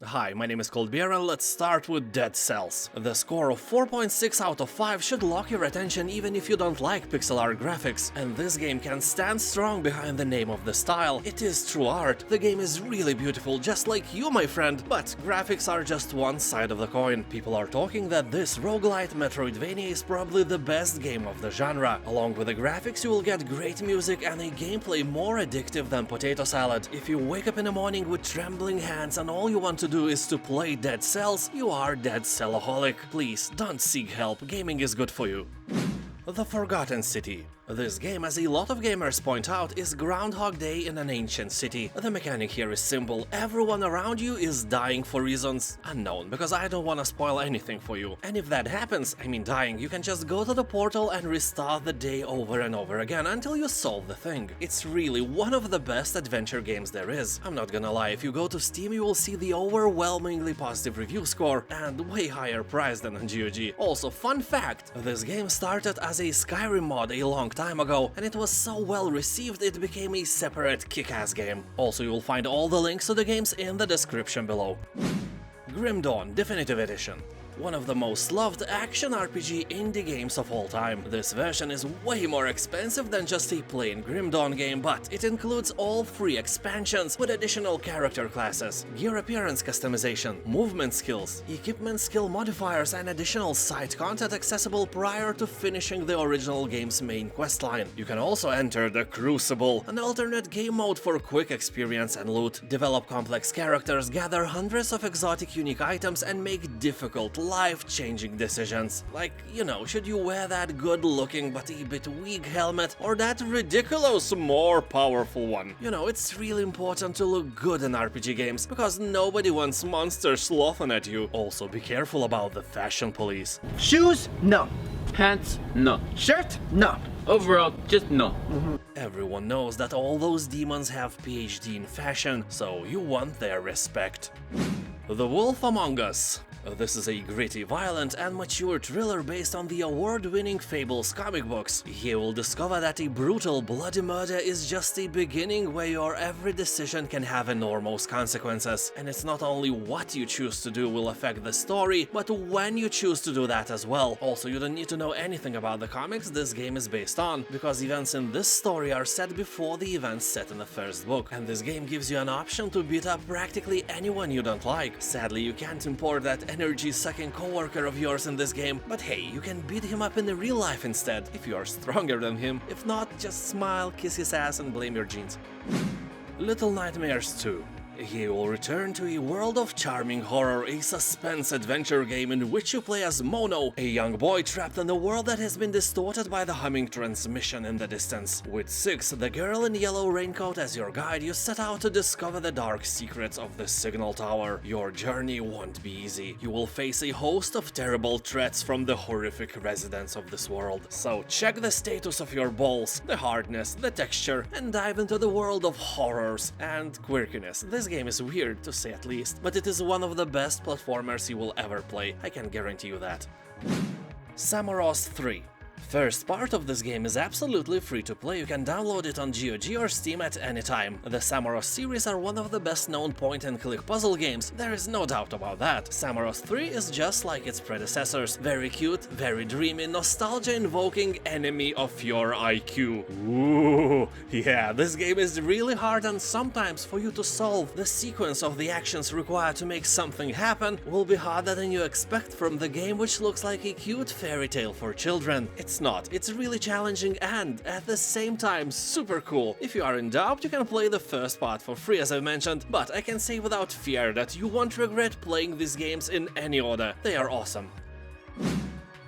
Hi, my name is Coldbeer and let's start with Dead Cells. The score of 4.6 out of 5 should lock your attention even if you don't like pixel art graphics, and this game can stand strong behind the name of the style. It is true art, the game is really beautiful, just like you, my friend, but graphics are just one side of the coin. People are talking that this roguelite Metroidvania is probably the best game of the genre. Along with the graphics, you will get great music and a gameplay more addictive than potato salad. If you wake up in the morning with trembling hands and all you want to do is to play Dead Cells, you are Dead Cellaholic. Please, don't seek help, gaming is good for you. The Forgotten City. This game, as a lot of gamers point out, is Groundhog Day in an ancient city. The mechanic here is simple. Everyone around you is dying for reasons unknown, because I don't want to spoil anything for you. And if that happens, I mean dying, you can just go to the portal and restart the day over and over again until you solve the thing. It's really one of the best adventure games there is. I'm not gonna lie, if you go to Steam you will see the overwhelmingly positive review score and way higher price than on GOG. Also, fun fact, this game started as a Skyrim mod a long time ago, and it was so well received it became a separate kick-ass game. Also, you will find all the links to the games in the description below. Grim Dawn Definitive Edition. One of the most loved action RPG indie games of all time. This version is way more expensive than just a plain Grim Dawn game, but it includes all 3 expansions with additional character classes, gear appearance customization, movement skills, equipment skill modifiers, and additional side content accessible prior to finishing the original game's main questline. You can also enter the Crucible, an alternate game mode for quick experience and loot, develop complex characters, gather hundreds of exotic unique items, and make difficult life-changing decisions. Like, you know, should you wear that good-looking but a bit weak helmet or that ridiculous, more powerful one? You know, it's really important to look good in RPG games because nobody wants monsters sloughing at you. Also, be careful about the fashion police. Shoes? No. Pants? No. Shirt? No. Overall, just no. Everyone knows that all those demons have PhD in fashion, so you want their respect. The Wolf Among Us. This is a gritty, violent, and mature thriller based on the award-winning Fables comic books. Here we'll discover that a brutal, bloody murder is just a beginning where your every decision can have enormous consequences. And it's not only what you choose to do will affect the story, but when you choose to do that as well. Also, you don't need to know anything about the comics this game is based on, because events in this story are set before the events set in the first book. And this game gives you an option to beat up practically anyone you don't like. Sadly, you can't import that energy-sucking coworker of yours in this game, but hey, you can beat him up in the real life instead, if you are stronger than him. If not, just smile, kiss his ass, and blame your genes. Little Nightmares 2. Here you will return to a world of charming horror, a suspense adventure game in which you play as Mono, a young boy trapped in a world that has been distorted by the humming transmission in the distance. With Six, the girl in yellow raincoat, as your guide, you set out to discover the dark secrets of the signal tower. Your journey won't be easy. You will face a host of terrible threats from the horrific residents of this world. So check the status of your balls, the hardness, the texture, and dive into the world of horrors and quirkiness. This game is weird, to say at least, but it is one of the best platformers you will ever play, I can guarantee you that. Samorost 3. First part of this game is absolutely free to play. You can download it on GOG or Steam at any time. The Samorost series are one of the best known point-and-click puzzle games, there is no doubt about that. Samorost 3 is just like its predecessors, very cute, very dreamy, nostalgia-invoking enemy of your IQ. Ooh, yeah, this game is really hard, and sometimes for you to solve the sequence of the actions required to make something happen will be harder than you expect from the game, which looks like a cute fairy tale for children. It's not. It's really challenging and, at the same time, super cool. If you are in doubt, you can play the first part for free, as I mentioned, but I can say without fear that you won't regret playing these games in any order. They are awesome.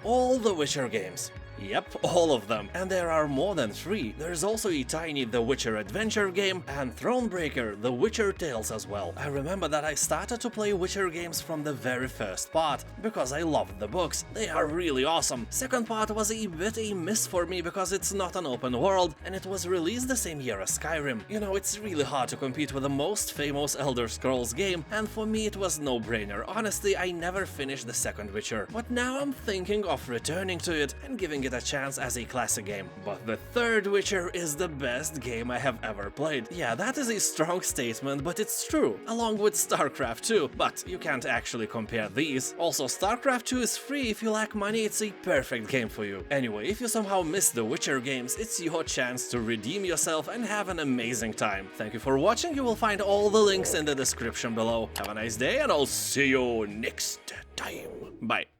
All the Witcher games. Yep, all of them. And there are more than 3. There's also a tiny The Witcher adventure game and Thronebreaker, The Witcher Tales as well. I remember that I started to play Witcher games from the very first part, because I loved the books. They are really awesome. Second part was a bit a miss for me because it's not an open world, and it was released the same year as Skyrim. You know, it's really hard to compete with the most famous Elder Scrolls game, and for me it was no-brainer. Honestly, I never finished the second Witcher, but now I'm thinking of returning to it and giving it a chance as a classic game. But the third Witcher is the best game I have ever played. Yeah, that is a strong statement, but it's true, along with StarCraft 2, but you can't actually compare these. Also, StarCraft 2 is free. If you lack money, it's a perfect game for you. Anyway, if you somehow missed the Witcher games, it's your chance to redeem yourself and have an amazing time. Thank you for watching. You will find all the links in the description below. Have a nice day, and I'll see you next time. Bye.